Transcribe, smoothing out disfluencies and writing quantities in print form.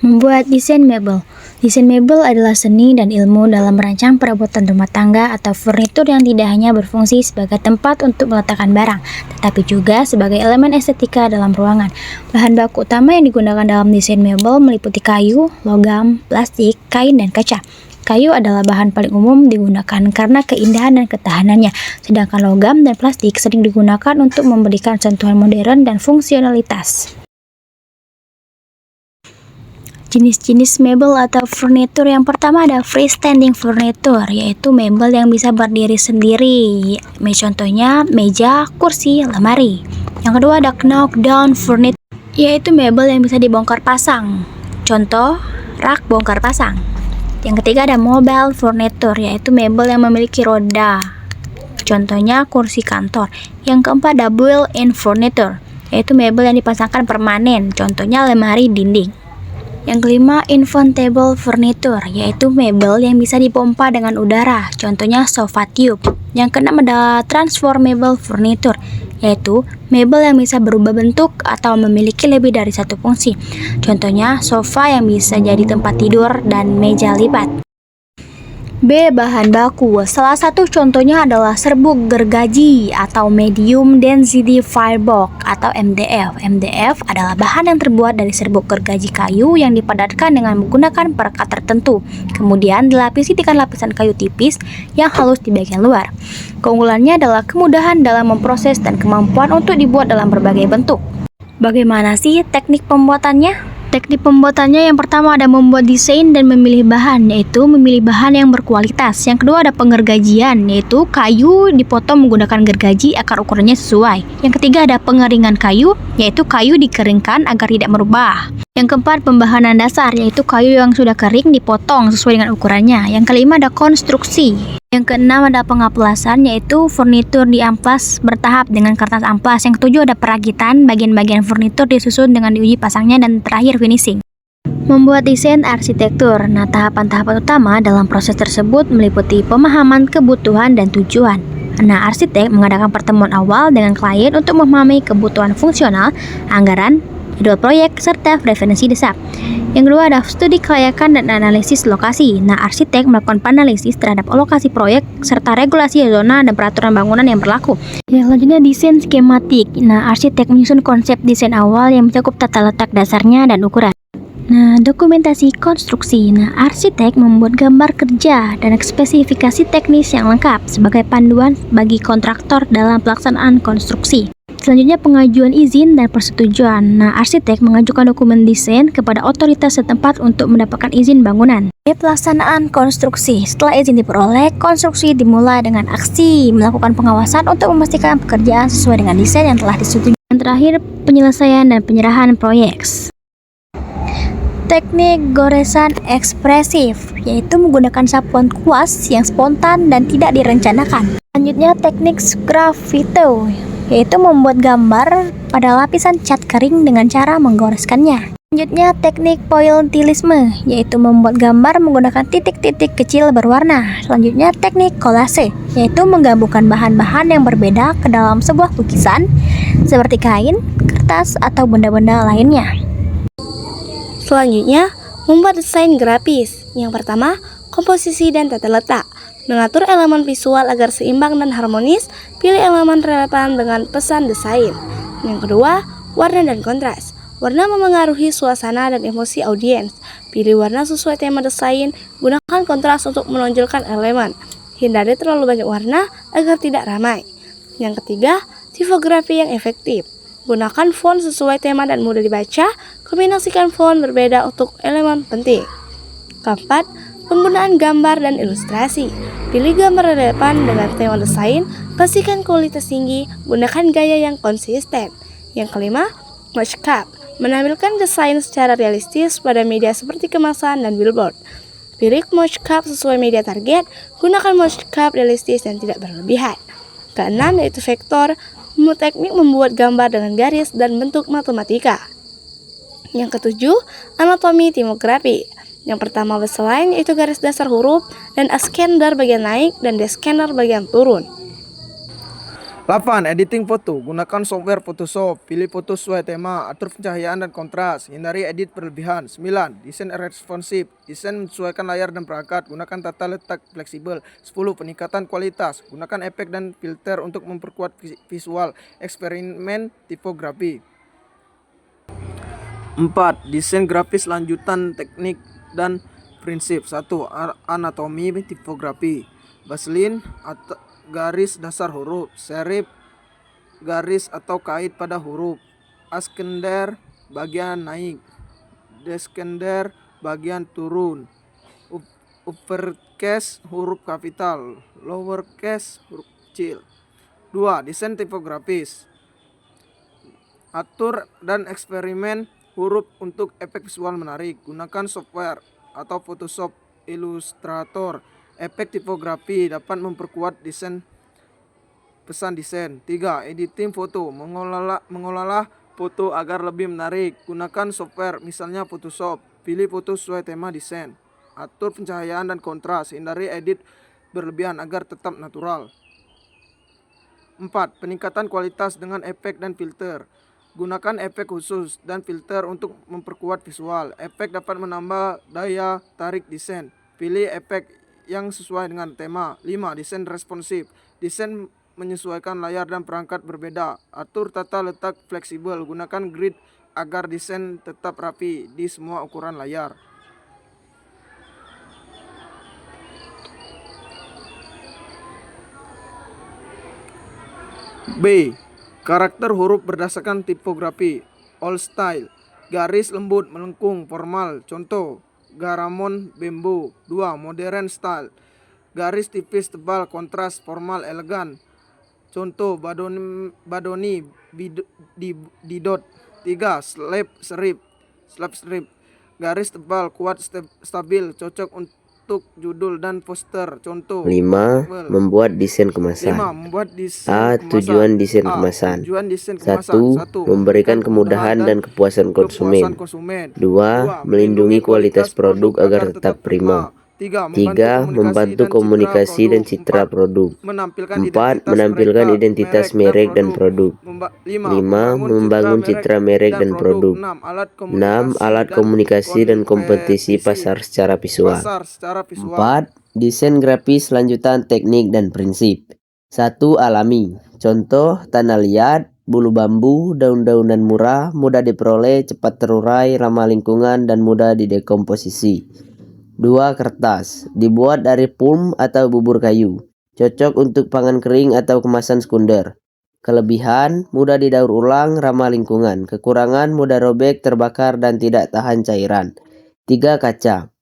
Membuat desain mebel. Desain mebel adalah seni dan ilmu dalam merancang perabotan rumah tangga atau furnitur yang tidak hanya berfungsi sebagai tempat untuk meletakkan barang, tetapi juga sebagai elemen estetika dalam ruangan. Bahan baku utama yang digunakan dalam desain mebel meliputi kayu, logam, plastik, kain, dan kaca. Kayu adalah bahan paling umum digunakan karena keindahan dan ketahanannya, sedangkan logam dan plastik sering digunakan untuk memberikan sentuhan modern dan fungsionalitas. Jenis-jenis mebel atau furnitur yang pertama ada freestanding furniture, yaitu mebel yang bisa berdiri sendiri. Contohnya meja, kursi, lemari. Yang kedua ada knockdown furniture, yaitu mebel yang bisa dibongkar pasang. Contoh, rak bongkar pasang. Yang ketiga ada mobile furniture, yaitu mebel yang memiliki roda. Contohnya kursi kantor. Yang keempat ada built-in furniture, yaitu mebel yang dipasangkan permanen. Contohnya lemari dinding. Yang kelima, inflatable furniture, yaitu mebel yang bisa dipompa dengan udara, contohnya sofa tube. Yang keenam ada transformable furniture, yaitu mebel yang bisa berubah bentuk atau memiliki lebih dari satu fungsi, contohnya sofa yang bisa jadi tempat tidur dan meja lipat. B. Bahan baku. Salah satu contohnya adalah serbuk gergaji atau medium density firebox atau MDF. MDF adalah bahan yang terbuat dari serbuk gergaji kayu yang dipadatkan dengan menggunakan perekat tertentu, kemudian dilapisi dengan lapisan kayu tipis yang halus di bagian luar. Keunggulannya adalah kemudahan dalam memproses dan kemampuan untuk dibuat dalam berbagai bentuk. Bagaimana sih teknik pembuatannya? Teknik pembuatannya yang pertama ada membuat desain dan memilih bahan, yaitu memilih bahan yang berkualitas. Yang kedua ada penggergajian, yaitu kayu dipotong menggunakan gergaji akar ukurannya sesuai. Yang ketiga ada pengeringan kayu, yaitu kayu dikeringkan agar tidak merubah. Yang keempat pembahanan dasar, yaitu kayu yang sudah kering dipotong sesuai dengan ukurannya. Yang kelima ada konstruksi. Yang keenam ada pengaplasan, yaitu furnitur diamplas bertahap dengan kertas amplas. Yang ketujuh ada perakitan, bagian-bagian furnitur disusun dengan diuji pasangnya, dan terakhir finishing. Membuat desain arsitektur. Nah, tahapan-tahapan utama dalam proses tersebut meliputi pemahaman kebutuhan dan tujuan. Nah, arsitek mengadakan pertemuan awal dengan klien untuk memahami kebutuhan fungsional, anggaran, jadwal proyek, serta preferensi desak. Yang kedua ada studi kelayakan dan analisis lokasi. Nah, arsitek melakukan analisis terhadap lokasi proyek serta regulasi zona dan peraturan bangunan yang berlaku. Yang selanjutnya desain skematik. Nah, arsitek menyusun konsep desain awal yang mencakup tata letak dasarnya dan ukuran. Nah, dokumentasi konstruksi. Nah, arsitek membuat gambar kerja dan spesifikasi teknis yang lengkap sebagai panduan bagi kontraktor dalam pelaksanaan konstruksi. Selanjutnya pengajuan izin dan persetujuan. Nah, arsitek mengajukan dokumen desain kepada otoritas setempat untuk mendapatkan izin bangunan. Pelaksanaan konstruksi. Setelah izin diperoleh, konstruksi dimulai dengan aksi melakukan pengawasan untuk memastikan pekerjaan sesuai dengan desain yang telah disetujui. Yang terakhir, penyelesaian dan penyerahan proyek. Teknik goresan ekspresif, yaitu menggunakan sapuan kuas yang spontan dan tidak direncanakan. Selanjutnya teknik sgraffito, yaitu membuat gambar pada lapisan cat kering dengan cara menggoreskannya. Selanjutnya teknik pointillisme, yaitu membuat gambar menggunakan titik-titik kecil berwarna. Selanjutnya teknik kolase, yaitu menggabungkan bahan-bahan yang berbeda ke dalam sebuah lukisan seperti kain, kertas, atau benda-benda lainnya. Selanjutnya, membuat desain grafis. Yang pertama, komposisi dan tata letak. Mengatur elemen visual agar seimbang dan harmonis, pilih elemen relevan dengan pesan desain. Yang kedua, warna dan kontras. Warna memengaruhi suasana dan emosi audiens. Pilih warna sesuai tema desain, gunakan kontras untuk menonjolkan elemen. Hindari terlalu banyak warna agar tidak ramai. Yang ketiga, tipografi yang efektif. Gunakan font sesuai tema dan mudah dibaca, kombinasikan font berbeda untuk elemen penting. Keempat, penggunaan gambar dan ilustrasi. Pilih gambar relevan dengan tema desain, pastikan kualitas tinggi, gunakan gaya yang konsisten. Yang kelima, mockup. Menampilkan desain secara realistis pada media seperti kemasan dan billboard. Pilih mockup sesuai media target, gunakan mockup realistis dan tidak berlebihan. Keenam yaitu vektor, teknik membuat gambar dengan garis dan bentuk matematika. Yang ketujuh, anatomi tipografi. Yang pertama baseline, yaitu garis dasar huruf, dan ascender bagian naik dan descender bagian turun. 8. Editing foto. Gunakan software Photoshop. Pilih foto sesuai tema. Atur pencahayaan dan kontras. Hindari edit berlebihan. 9. Desain responsif. Desain menyesuaikan layar dan perangkat. Gunakan tata letak fleksibel. 10. Peningkatan kualitas. Gunakan efek dan filter untuk memperkuat visual. Eksperimen tipografi. 4. Desain grafis lanjutan teknik dan prinsip. 1. Anatomi tipografi. Baseline atau garis dasar huruf, serif, garis atau kait pada huruf, askender bagian naik, deskender bagian turun, uppercase huruf kapital, lowercase huruf kecil. 2. Desain tipografis. Atur dan eksperimen huruf untuk efek visual menarik. Gunakan software atau Photoshop, Illustrator. Efek tipografi dapat memperkuat pesan desain. 3. Editing foto. Mengolah foto agar lebih menarik. Gunakan software misalnya Photoshop. Pilih foto sesuai tema desain. Atur pencahayaan dan kontras. Hindari edit berlebihan agar tetap natural. 4. Peningkatan kualitas dengan efek dan filter. Gunakan efek khusus dan filter untuk memperkuat visual. Efek dapat menambah daya tarik desain. Pilih efek yang sesuai dengan tema. 5. Desain responsif. Desain menyesuaikan layar dan perangkat berbeda. Atur tata letak fleksibel. Gunakan grid agar desain tetap rapi di semua ukuran layar. B. Karakter huruf berdasarkan tipografi. Old style. Garis lembut melengkung formal. Contoh, Garamond Bembo. 2. Modern style. Garis tipis tebal kontras formal elegan. Contoh, Badoni Didot. 3. Slab strip. Garis tebal kuat stabil cocok untuk judul dan poster. Contoh, 5. Membuat desain kemasan. 5. Membuat desain A. kemasan. Tujuan desain A. kemasan. Tujuan desain kemasan. 1. Memberikan kemudahan dan kepuasan konsumen. 2. Melindungi kualitas produk agar tetap prima. 3. Membantu komunikasi dan citra produk. 4. Menampilkan identitas merek dan produk. 5. Membangun citra merek dan produk. 6. Alat komunikasi dan kompetisi pasar secara visual. 4. Desain grafis lanjutan teknik dan prinsip. 1. Alami. Contoh, tanah liat, bulu bambu, daun-daunan murah, mudah diperoleh, cepat terurai, ramah lingkungan, dan mudah didekomposisi. 2. Kertas. Dibuat dari pulp atau bubur kayu. Cocok untuk pangan kering atau kemasan sekunder. Kelebihan, mudah didaur ulang, ramah lingkungan. Kekurangan, mudah robek, terbakar, dan tidak tahan cairan. 3. Kaca.